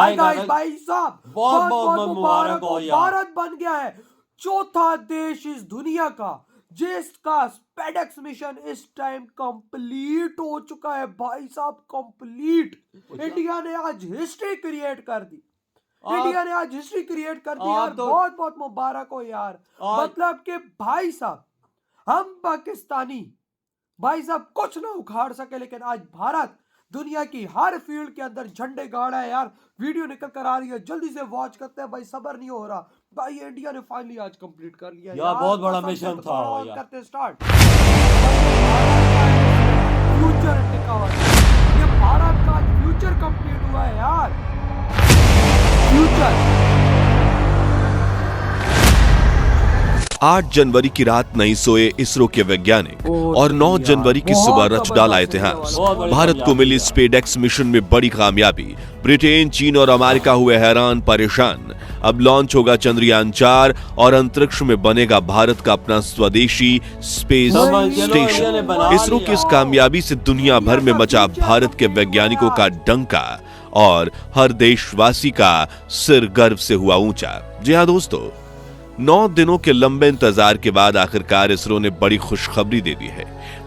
Hi guys, भाई साहब बहुत बहुत मुबारक हो यार। भारत बन गया है चौथा देश इस दुनिया का जिसका स्पेडेक्स मिशन इस टाइम कंप्लीट हो चुका है। भाई साहब कंप्लीट। इंडिया ने आज हिस्ट्री क्रिएट कर दी। इंडिया ने आज हिस्ट्री क्रिएट कर दी यार। बहुत बहुत मुबारक हो यार। मतलब कि भाई साहब हम पाकिस्तानी भाई साहब कुछ ना उखाड़ सके, लेकिन आज भारत दुनिया की हर फील्ड के अंदर झंडे गाड़ा है यार। वीडियो निकल कर आ रही है, जल्दी से वॉच करते हैं भाई, सबर नहीं हो रहा भाई। इंडिया ने फाइनली आज कंप्लीट कर लिया यार। बहुत बड़ा मिशन था यार। करते स्टार्ट। फ्यूचर टिका हुआ है, ये भारत का फ्यूचर कंप्लीट हुआ है यार। फ्यूचर 8 जनवरी की रात नहीं सोए इसरो के वैज्ञानिक और 9 जनवरी की सुबह रच डाला इतिहास। भारत को मिली स्पेडेक्स मिशन में बड़ी कामयाबी। ब्रिटेन, चीन और अमेरिका हुए हैरान परेशान। अब लॉन्च होगा चंद्रयान 4 और अंतरिक्ष में बनेगा भारत का अपना स्वदेशी स्पेस स्टेशन। इसरो की इस कामयाबी से दुनिया भर में मचा भारत के वैज्ञानिकों का डंका और हर देशवासी का सिर गर्व से हुआ ऊंचा। जी हाँ दोस्तों, 9 दिनों के लंबे इंतजार के बाद आखिरकार इसरो ने बड़ी खुशखबरी दे दी है।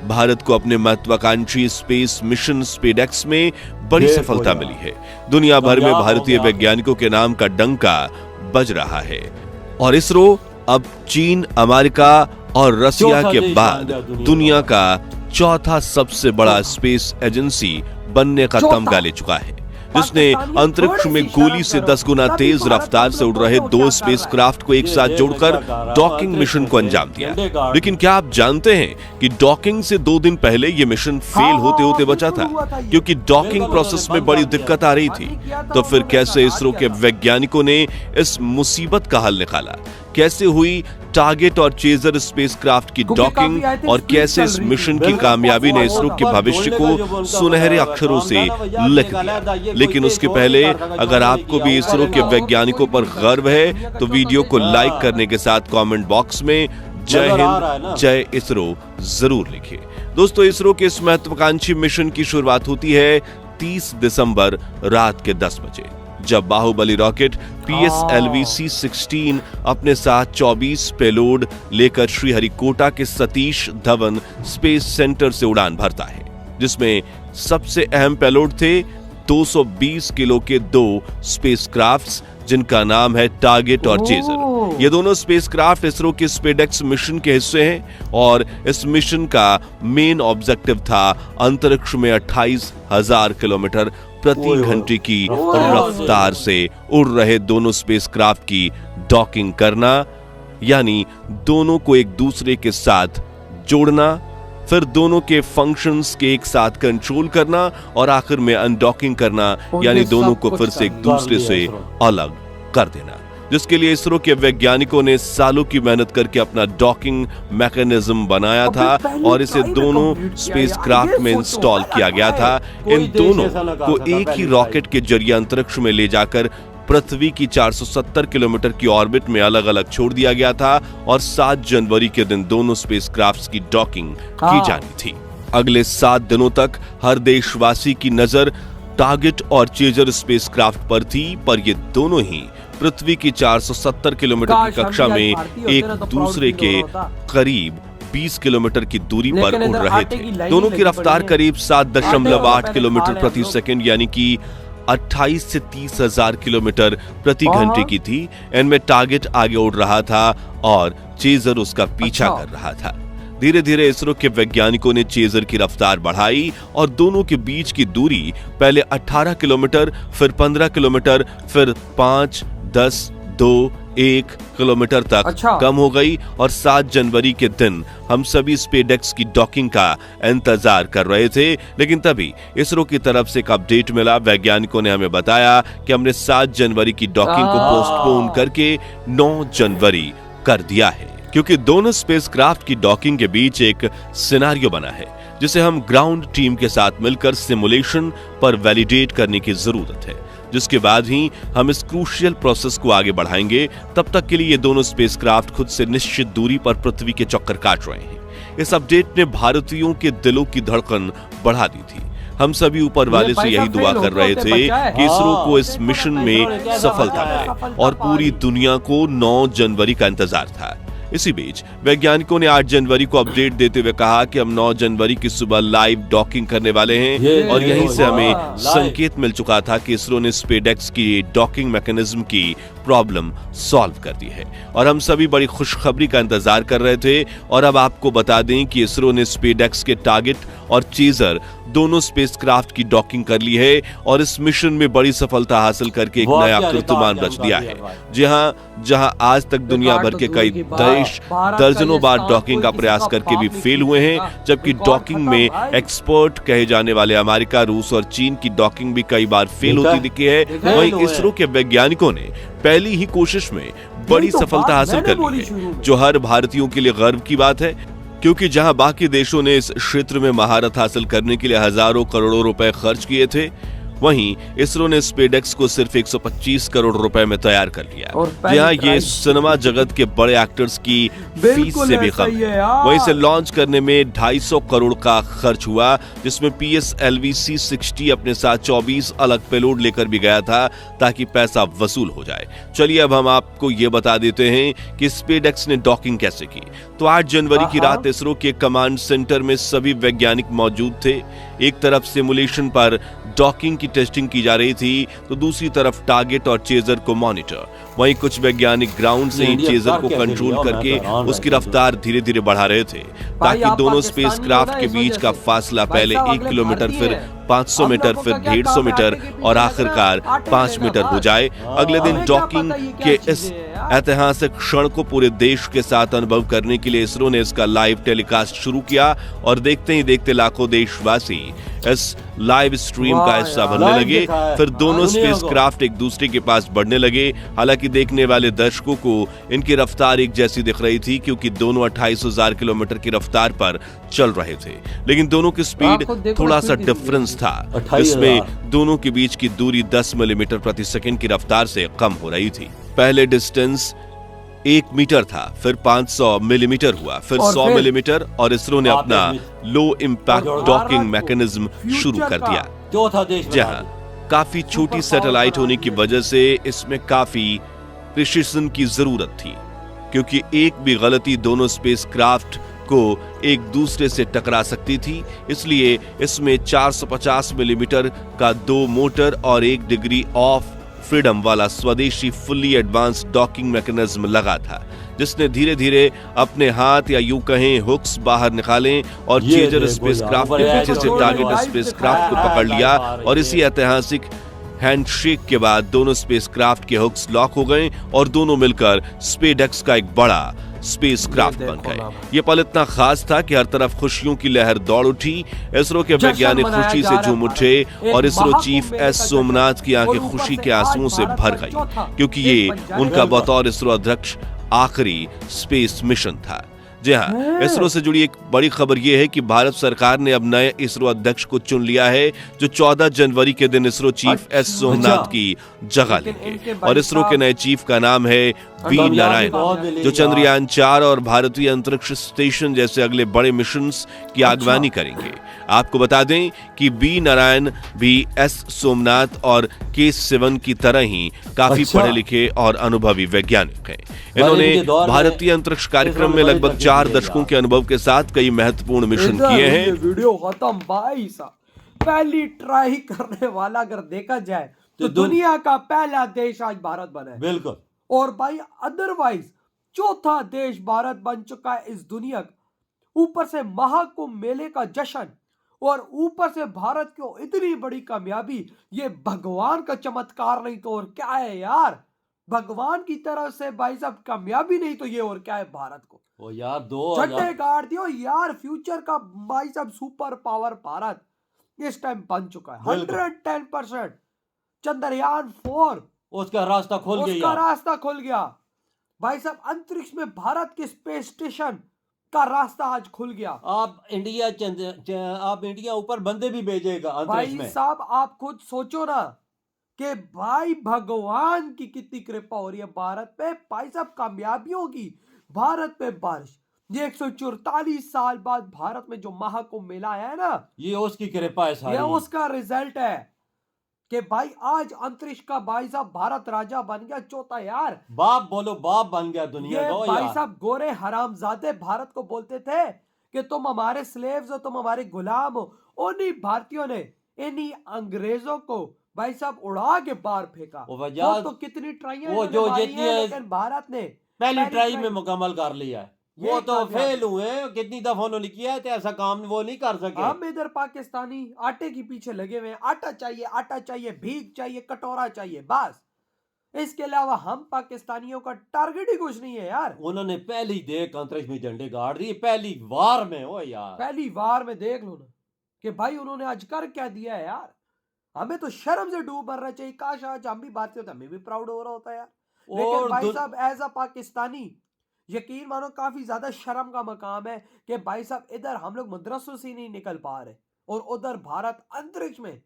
भारत को अपने महत्वाकांक्षी स्पेस मिशन स्पेडेक्स में बड़ी सफलता मिली है। दुनिया भर में भारतीय वैज्ञानिकों के नाम का डंका बज रहा है और इसरो अब चीन, अमेरिका और रसिया के बाद दुनिया का चौथा सबसे बड़ा स्पेस एजेंसी बनने का तमगा ले चुका है, जिसने अंतरिक्ष में गोली से 10 गुना तेज रफ्तार से उड़ रहे 2 स्पेसक्राफ्ट को एक साथ जोड़कर डॉकिंग मिशन को अंजाम दिया। लेकिन क्या आप जानते हैं कि डॉकिंग से 2 दिन पहले यह मिशन फेल होते होते बचा था, क्योंकि डॉकिंग प्रोसेस में बड़ी दिक्कत आ रही थी। तो फिर कैसे इसरो के वैज्ञानिकों ने इस मुसीबत का हल निकाला? कैसे हुई टारगेट और चेजर स्पेसक्राफ्ट की डॉकिंग और कैसे इस मिशन की कामयाबी ने इसरो के भविष्य को सुनहरे अक्षरों से लिख दिया। लेकिन उसके पहले अगर आपको भी इसरो के वैज्ञानिकों पर गर्व है तो वीडियो को लाइक करने के साथ कमेंट बॉक्स में जय हिंद, जय इसरो जरूर लिखिए। दोस्तों, इसरो के इस महत्वाकांक्षी मिशन की शुरुआत होती है 30 दिसंबर रात के 10 बजे, जब बाहुबली रॉकेट PSLV C-16 अपने साथ 24 पेलोड लेकर श्रीहरिकोटा के सतीश धवन स्पेस सेंटर से उड़ान भरता है, जिसमें सबसे अहम पेलोड थे 220 किलो के 2 स्पेसक्राफ्ट्स, जिनका नाम है टारगेट और चेजर। ये दोनों स्पेसक्राफ्ट इसरो के स्पेडेक्स मिशन के हिस्से हैं और इस मिशन का मेन ऑब्जेक्टिव था अंतरिक्ष में 28,000 किलोमीटर प्रति घंटे की रफ्तार से उड़ रहे दोनों स्पेसक्राफ्ट की डॉकिंग करना, यानी दोनों को एक दूसरे के साथ जोड़ना, फिर दोनों के फंक्शंस के एक साथ कंट्रोल करना और आखिर में अनडॉकिंग करना, यानी दोनों को फिर से एक दूसरे से अलग कर देना, जिसके लिए इसरो के वैज्ञानिकों ने सालों की मेहनत करके अपना डॉकिंग मैकेनिज्म बनाया था और इसे दोनों स्पेसक्राफ्ट में इंस्टॉल किया गया था। इन दोनों को एक ही रॉकेट के जरिए अंतरिक्ष में ले जाकर पृथ्वी की 470 किलोमीटर की ऑर्बिट में अलग अलग छोड़ दिया गया था और 7 जनवरी के दिन दोनों स्पेसक्राफ्ट्स की डॉकिंग की जानी थी। अगले 7 दिनों तक हर देशवासी की नजर टारगेट और चेजर स्पेसक्राफ्ट पर थी, पर ये दोनों ही पृथ्वी की 470 किलोमीटर की कक्षा में एक दूसरे के करीब 20 किलोमीटर की दूरी पर उड़ रहे थे। दोनों की रफ्तार करीब 7.8 किलोमीटर प्रति सेकंड, यानी कि 28 से 30,000 किलोमीटर प्रति घंटे की थी। इनमें टारगेट आगे उड़ रहा था और चेजर उसका पीछा कर रहा था। धीरे धीरे इसरो के वैज्ञानिकों ने चेजर की रफ्तार बढ़ाई और दोनों के बीच की दूरी पहले 18 किलोमीटर, फिर 15 किलोमीटर, फिर 5, 10, 2, 1 किलोमीटर तक कम हो गई और 7 जनवरी के दिन हम सभी स्पेडेक्स की डॉकिंग का इंतजार कर रहे थे। लेकिन तभी इसरो की तरफ से एक अपडेट मिला। वैज्ञानिकों ने हमें बताया कि हमने 7 जनवरी की डॉकिंग को पोस्टपोन करके 9 जनवरी कर दिया है, क्योंकि दोनों स्पेसक्राफ्ट की डॉकिंग के बीच एक सिनेरियो बना है, जिसे हम ग्राउंड टीम के साथ मिलकर सिमुलेशन पर वैलिडेट करने की जरूरत है, जिसके बाद ही हम इस क्रूशियल प्रोसेस को आगे बढ़ाएंगे। तब तक के लिए ये दोनों स्पेसक्राफ्ट खुद से निश्चित दूरी पर पृथ्वी के चक्कर काट रहे हैं। इस अपडेट ने भारतीयों के दिलों की धड़कन बढ़ा दी थी। हम सभी ऊपर वाले से भाई यही साहब दुआ फेल कर रहे होते थे बचा है। कि इसरो को इस देखो ना, मिशन इसरो में ने क्या सफलता सफलता मिले और पूरी पाई। दुनिया को 9 जनवरी का इंतजार था। इसी बीच वैज्ञानिकों ने 8 जनवरी को अपडेट देते हुए कहा कि हम 9 जनवरी की सुबह लाइव डॉकिंग करने वाले हैं और यहीं से हमें संकेत मिल चुका था कि इसरो ने स्पेसएक्स की डॉकिंग मैकेनिज्म की प्रॉब्लम सॉल्व कर दी है और हम सभी बड़ी खुशखबरी का इंतजार कर रहे थे। और अब आपको बता दें कि इसरो ने स्पेसएक्स के टारगेट और चेजर दोनों स्पेसक्राफ्ट की डॉकिंग कर ली है और इस मिशन में बड़ी सफलता हासिल करके एक नया कीर्तिमान रच दिया है। जहां आज तक दुनिया भर के कई देश दर्जनों बार डॉकिंग का प्रयास करके भी फेल हुए हैं, जबकि डॉकिंग में एक्सपर्ट कहे जाने वाले अमेरिका, रूस और चीन की डॉकिंग भी कई बार फेल होती दिखी है। वहीं इसरो के वैज्ञानिकों ने पहली ही कोशिश में बड़ी सफलता हासिल कर ली है, जो हर भारतीयों के लिए गर्व की बात है, क्योंकि जहां बाकी देशों ने इस क्षेत्र में महारत हासिल करने के लिए हजारों करोड़ों रुपए खर्च किए थे, वहीं इसरो ने स्पेसएक्स को सिर्फ 125 करोड़ रुपए में तैयार कर लिया। जहां ये सिनेमा जगत के बड़े एक्टर्स की फीस से भी कम है। वहीं इसे लॉन्च करने में 250 करोड़ का खर्च हुआ, जिसमें PSLV C60 अपने साथ 24 अलग पेलोड लेकर भी गया था ताकि पैसा वसूल हो जाए। चलिए अब हम आपको ये बता देते हैं कि स्पेसएक्स ने डॉकिंग कैसे की। तो 8 जनवरी की रात इसरो के कमांड सेंटर में सभी वैज्ञानिक मौजूद थे। एक तरफ सिमुलेशन पर डॉकिंग की टेस्टिंग की जा रही थी, तो दूसरी तरफ टारगेट और चेजर को मॉनिटर। वहीं कुछ वैज्ञानिक ग्राउंड से ही चेजर को कंट्रोल करके उसकी रफ्तार धीरे धीरे बढ़ा रहे थे ताकि दोनों स्पेसक्राफ्ट के बीच का फासला पहले 1 किलोमीटर, फिर 500 मीटर, फिर 150 मीटर और आखिरकार 5 मीटर हो जाए। अगले दिन डॉकिंग के इस ऐतिहासिक क्षण को पूरे देश के साथ अनुभव करने के लिए इसरो ने इसका लाइव टेलीकास्ट शुरू किया और देखते ही देखते लाखों देशवासी इस लाइव स्ट्रीम का हिस्सा बनने लगे। फिर दोनों स्पेसक्राफ्ट एक दूसरे के पास बढ़ने लगे। हालांकि देखने वाले दर्शकों को इनकी रफ्तार एक जैसी दिख रही थी, क्योंकि दोनों 28,000 किलोमीटर की रफ्तार पर चल रहे थे, लेकिन दोनों की स्पीड थोड़ा सा डिफरेंस था, जिसमें दोनों के बीच की दूरी 10 मिलीमीटर प्रति सेकंड की रफ्तार से कम हो रही थी। पहले डिस्टेंस 1 मीटर था, फिर 500 मिलीमीटर हुआ, फिर 100 मिलीमीटर और इसरो ने अपना लो इम्पैक्ट डॉकिंग मैकेनिज्म शुरू कर दिया। चौथा देश जहां काफी छोटी सैटेलाइट होने की वजह से इसमें काफी प्रिसिशन की जरूरत थी, क्योंकि एक भी गलती दोनों स्पेसक्राफ्ट को एक दूसरे से टकरा सकती थी। इसलिए इसमें 450 मिलीमीटर का 2 मोटर और 1 डिग्री ऑफ फ्रीडम वाला स्वदेशी फुल्ली एडवांस डॉकिंग मैकेनिज्म लगा था, जिसने धीरे धीरे अपने हाथ या यूं कहें हुक्स बाहर निकाले और चेजर स्पेसक्राफ्ट के पीछे से टारगेट स्पेसक्राफ्ट को पकड़ लिया। और इसी ऐतिहासिक हैंडशेक के बाद दोनों स्पेसक्राफ्ट के हुक्स लॉक हो गए और दोनों मिलकर स्पेसएक्स का एक बड़ा स्पेसक्राफ्ट बन गए। ये पल इतना खास था कि हर तरफ खुशियों की लहर दौड़ उठी। इसरो के वैज्ञानिक खुशी से झूम उठे और इसरो चीफ एस सोमनाथ की आंखें खुशी के आंसुओं से भर गई, क्योंकि ये उनका बतौर इसरो अध्यक्ष आखिरी स्पेस मिशन था। जी हाँ, इसरो से जुड़ी एक बड़ी खबर यह है कि भारत सरकार ने अब नए इसरो अध्यक्ष को चुन लिया है, जो 14 जनवरी के दिन इसरो चीफ एस सोमनाथ की जगह लेंगे। और इसरो के नए चीफ का नाम है वी नारायण, जो चंद्रयान 4 और भारतीय अंतरिक्ष स्टेशन जैसे अगले बड़े मिशंस की अगवानी करेंगे। आपको बता दें कि वी नारायण भी एस सोमनाथ और के7 की तरह ही काफी पढ़े लिखे और अनुभवी वैज्ञानिक हैं। इन्होंने भारतीय अंतरिक्ष कार्यक्रम में लगभग 4 दशकों के अनुभव के साथ कई महत्वपूर्ण मिशन किए हैं। वीडियो खत्म भाई साहब, पहली ट्राई करने वाला अगर देखा जाए तो दुनिया का पहला देश आज भारत बना है। बिल्कुल। और भाई अदरवाइज चौथा देश भारत बन चुका है इस दुनिया का। ऊपर से महाकुंभ मेले का जश्न और ऊपर से भारत को इतनी बड़ी कामयाबी, ये भगवान का चमत्कार नहीं तो और क्या है यार। भगवान की तरफ से भाई साहब कामयाबी नहीं तो ये और क्या है भारत को। ओ यार, दो झंडे गाड़ दियो यार, फ्यूचर का भाई साहब सुपर पावर भारत इस टाइम बन चुका है 110%। चंद्रयान 4 उसका रास्ता खुल गया भाई साहब। अंतरिक्ष में भारत के स्पेस स्टेशन का रास्ता आज खुल गया। आप इंडिया ऊपर बंदे भी भेजेगा अंतरिक्ष में। भाई साहब आप खुद सोचो ना कि भाई भगवान की कितनी कृपा हो रही है भारत पे। भाई साहब कामयाबियों की भारत पे बारिश, ये 144 साल बाद भारत में जो महाकुंभ मेला आया है ना, ये उसकी कृपा है ये सारी। उसका रिजल्ट है कि भाई आज अंतरिक्ष का भाई साहब भारत राजा बन गया चौथा यार। बाप बोलो, बाप बन गया दुनिया ये का। ओ भाई यार, साहब गोरे हरामजादे भारत को बोलते थे कि तुम हमारे स्लेव्स हो, तुम हमारे गुलाम हो। उन्हीं भारतीयों ने इन्हीं अंग्रेजों को भाई साहब उड़ा के बाहर फेंका। वो वजह- वो तो कितनी ट्राइयां वो इन्होंने जो मारी जितनी हैं, है- लेकिन भारत ने पहली ट्राई ट्राई- में मुकम्मल कर लिया है। ये वो तो कामयाबी। फेल हुए, कितनी दफा उन्होंने किया है, तो ऐसा काम वो नहीं कर सके। हम इधर पाकिस्तानी आटे के पीछे लगे हुए हैं, आटा चाहिए, भीख चाहिए, कटोरा चाहिए, बस। इसके अलावा हम पाकिस्तानियों का टारगेट ही कुछ नहीं है यार। उन्होंने पहली देख अंतरिक्ष में झंडे गाड़ दिए, पहली वार में। ओ यार, पहली बार में देख लो ना कि भाई उन्होंने आज कर क्या दिया है यार। हमें तो शर्म से डूब मरना चाहिए। काश आज हम भी भारतीय होते, हमें भी प्राउड हो रहा होता यार। लेकिन और भाई साहब एज अ पाकिस्तानी यकीन मानो काफी ज्यादा शर्म का मकाम है कि भाई साहब इधर हम लोग मदरसों से ही नहीं निकल पा रहे और उधर भारत अंतरिक्ष में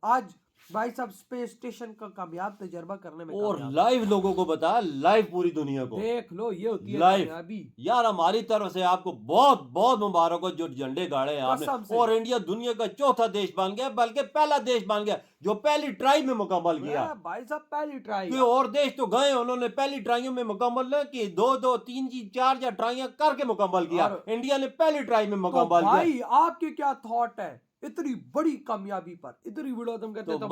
आज भाई साहब स्पेस स्टेशन का कामयाब तजर्बा करने में और कामयाब। लाइव लोगों को बता, लाइव पूरी दुनिया को। देख लो ये होती है लाइव। कामयाबी। यार हमारी तरफ से आपको बहुत बहुत मुबारक हो जो झंडे गाड़े हैं कसम आपने। से। और इंडिया दुनिया का चौथा देश बन गया, बल्कि पहला देश बन गया जो पहली ट्राई में मुकम्मल किया। भाई साहब पहली ट्राई। कोई और देश तो गए, उन्होंने पहली ट्राइयों में मुकम्मल नहीं की, 2-2 3 4 या ट्राइयां करके मुकम्मल किया। और- इंडिया ने पहली ट्राई में तो मुकम्मल किया। भाई आपके क्या थॉट है इतनी बड़ी कामयाबी पर? इतनी वीडियो तुम करते तो तो